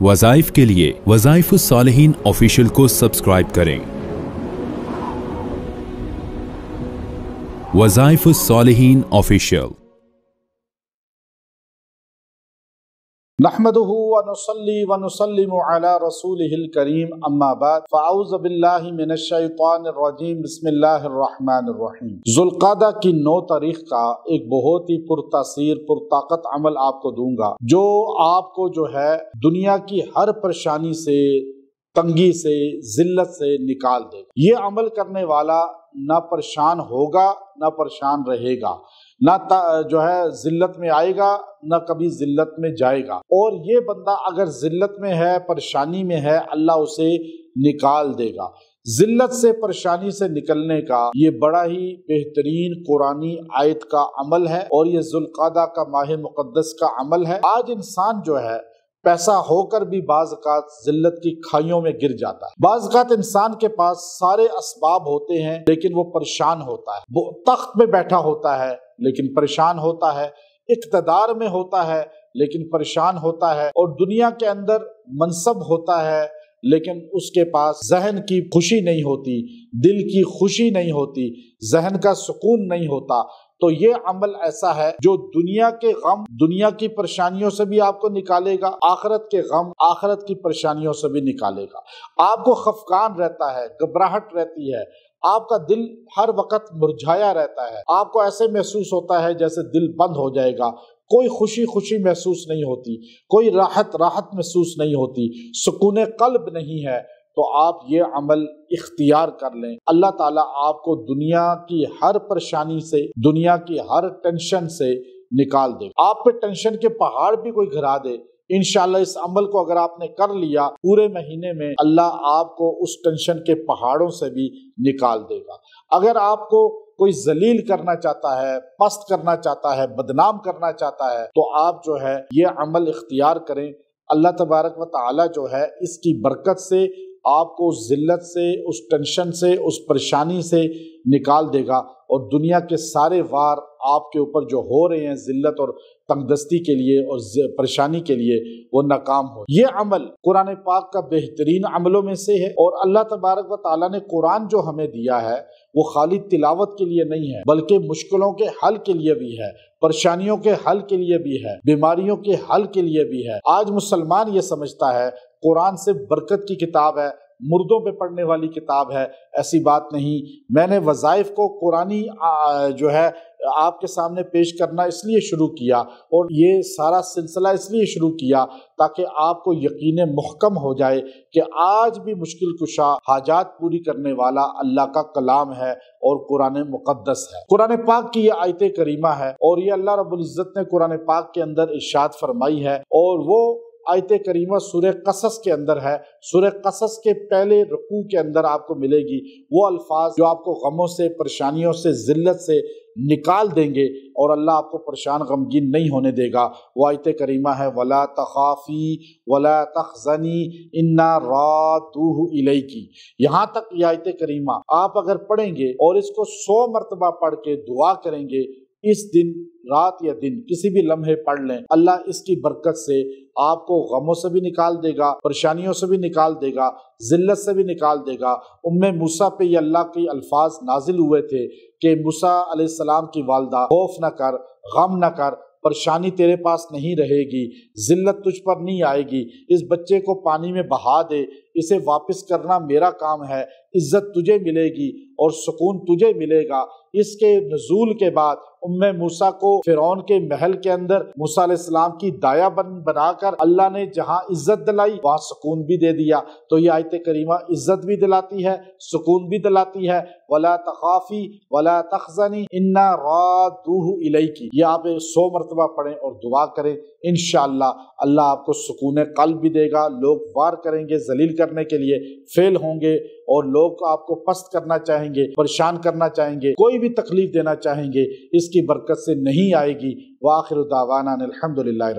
वज़ाइफ के लिए वज़ाइफ सालिहीन ऑफिशियल को सब्सक्राइब करें। वज़ाइफ सालिहीन ऑफिशियल। नहमदुहु व नुसल्ली व नुसल्लिमु अला रसूलिहिल करीम अम्मा बाद फ़अऊज़ु बिल्लाहि मिनश शैतानिर रजीम बिस्मिल्लाहिर रहमानिर रहीम। ज़ुल्क़ादा की 9 तारीख का एक बहुत ही पुरतासीर पुरताकत अमल आपको दूंगा जो आपको जो है दुनिया की हर परेशानी से, तंगी से, जिल्लत से निकाल देगा। ये अमल करने वाला ना परेशान होगा ना परेशान रहेगा, ना जो है जिल्लत में आएगा ना कभी जिल्लत में जाएगा। और ये बंदा अगर जिल्लत में है, परेशानी में है, अल्लाह उसे निकाल देगा। जिल्लत से, परेशानी से निकलने का ये बड़ा ही बेहतरीन कुरानी आयत का अमल है और ये ज़ुल्क़ादा का माह मुक़द्दस का अमल है। आज इंसान जो है पैसा होकर भी बाज़ औक़ात जिल्लत की खाइयों में गिर जाता है। बाज़ औक़ात इंसान के पास सारे असबाब होते हैं लेकिन वो परेशान होता है। वो तख्त में बैठा होता है लेकिन परेशान होता है, इक़्तिदार में होता है लेकिन परेशान होता है, और दुनिया के अंदर मनसब होता है लेकिन उसके पास ज़हन की खुशी नहीं होती, दिल की खुशी नहीं होती, ज़हन का सुकून नहीं होता। तो ये अमल ऐसा है जो दुनिया के गम, दुनिया की परेशानियों से भी आपको निकालेगा, आखिरत के गम, आखिरत की परेशानियों से भी निकालेगा। आपको खफकान रहता है, घबराहट रहती है, आपका दिल हर वक्त मुरझाया रहता है, आपको ऐसे महसूस होता है जैसे दिल बंद हो जाएगा, कोई खुशी महसूस नहीं होती, कोई राहत महसूस नहीं होती, सुकून कल्ब नहीं है, तो आप ये अमल इख्तियार कर लें। अल्लाह ताला आपको दुनिया की हर परेशानी से, दुनिया की हर टेंशन से निकाल दे। आप पे टेंशन के पहाड़ भी कोई गिरा दे, इंशाअल्लाह इस अमल को अगर आपने कर लिया पूरे महीने में, अल्लाह आपको उस टेंशन के पहाड़ों से भी निकाल देगा। अगर आपको कोई जलील करना चाहता है, पस्त करना चाहता है, बदनाम करना चाहता है, तो आप जो है ये अमल इख्तियार करें। अल्लाह तबारक व तआला जो है इसकी बरकत से आपको उस जिल्लत से, उस टेंशन से, उस परेशानी से निकाल देगा और दुनिया के सारे वार आपके ऊपर जो हो रहे हैं जिल्लत और तंगदस्ती के लिए और परेशानी के लिए, वो नाकाम हो। ये अमल कुरान पाक का बेहतरीन अमलों में से है और अल्लाह तबारक व तआला ने कुरान जो हमें दिया है वो खाली तिलावत के लिए नहीं है बल्कि मुश्किलों के हल के लिए भी है, परेशानियों के हल के लिए भी है, बीमारियों के हल के लिए भी है। आज मुसलमान ये समझता है कुरान से बरकत की किताब है, मुर्दों पे पढ़ने वाली किताब है। ऐसी बात नहीं। मैंने वज़ाइफ को कुरानी जो है आपके सामने पेश करना इसलिए शुरू किया और ये सारा सिलसिला इसलिए शुरू किया ताकि आपको यकीन मुहकम हो जाए कि आज भी मुश्किल कुशा, हाजात पूरी करने वाला अल्लाह का कलाम है और कुरान मुक़द्दस है। कुरान पाक की ये आयत करीमा है और ये अल्लाह रब्बुल इज़्ज़त ने कुरान पाक के अंदर इरशाद फरमाई है और वो आयत करीमा सूरह क़सस के अंदर है। सूरह क़सस के पहले रुकू के अंदर आपको मिलेगी वो अल्फाज जो आपको गमों से, परेशानियों से, जिल्लत से निकाल देंगे और अल्लाह आपको परेशान गमगीन नहीं होने देगा। वो आयत करीमा है वला तखाफी वला तखज़नी इन्ना रादूहु इलैकी। यहाँ तक ये आयत करीमा आप अगर पढ़ेंगे और इसको 100 मरतबा पढ़ के दुआ करेंगे, इस दिन, रात या दिन किसी भी लम्हे पढ़ लें, अल्लाह इसकी बरकत से आपको गमों से भी निकाल देगा, परेशानियों से भी निकाल देगा, जिल्लत से भी निकाल देगा। उम्मे मूसा पे ये अल्लाह के अल्फाज नाजिल हुए थे कि मूसा अलैहिस्सलाम की वालदा, खौफ न कर, गम न कर, परेशानी तेरे पास नहीं रहेगी, जिल्लत तुझ पर नहीं आएगी, इस बच्चे को पानी में बहा दे, इसे वापस करना मेरा काम है, इज्जत तुझे मिलेगी और सुकून तुझे मिलेगा। इसके नज़ूल के बाद उम्मे मूसा को फिरौन के महल के अंदर मूसा अलैहिस्सलाम की दाया बनाकर अल्लाह ने जहाँ इज्जत दिलाई वहाँ सुकून भी दे दिया। तो ये आयत करीमा इज्जत भी दिलाती है, सुकून भी दिलाती है। वला तखाफी वला तखज़नी इन्ना रादूहु इलैकी। ये आप 100 मरतबा पढ़ें और दुआ करें, इंशाअल्लाह अल्लाह आपको सुकून कल्ब भी देगा। लोग वार करेंगे जलील करने के लिए, फेल होंगे और लोग आपको पस्त करना चाहेंगे, परेशान करना चाहेंगे, कोई भी तकलीफ देना चाहेंगे, इसकी बरकत से नहीं आएगी। व आखिरु दावाना अनिल हम्दुलिल्लाहि।